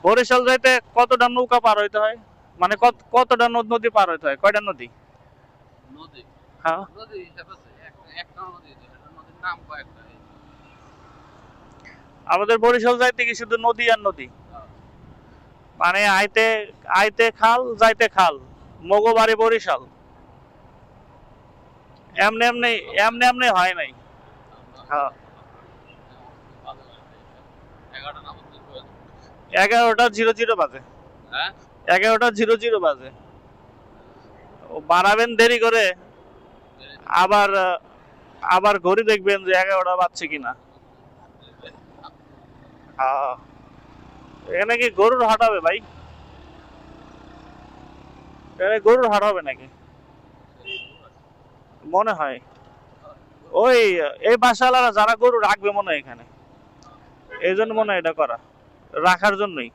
বরিশাল যাইতে কতটা নৌকা পার হইতে হয়, মানে কতটা নদী পার হইতে হয়, কয়টা নদী? নদী হ্যাঁ, নদী হিসাব আছে, একটা নদী তো, এটা নদীর নাম কয়েকটা। আমাদের বরিশাল যাইতে কি শুধু নদী আর নদী? মানে আইতে আইতে খাল, যাইতে খাল, মগবাড়ি বরিশাল, এমনি এমনি এমনি এমনি হয় নাই। হ্যাঁ, 11টা নাম হচ্ছে 11:00 বাজে। হ্যাঁ 11:00 বাজে। ও বাড়াবেন দেরি করে, আবার আবার ঘড়ি দেখবেন যে 11টা বাজছে কিনা। হ্যাঁ, এখানে কি গরুর হাট হবে ভাই? এখানে গরুর হাট হবে নাকি? মনে হয় ওই এই বাসাওয়ালারা যারা গরু রাখবে মনে হয় এখানে, এই জন্য মনে হয় এটা করা, রাখার জন্যই।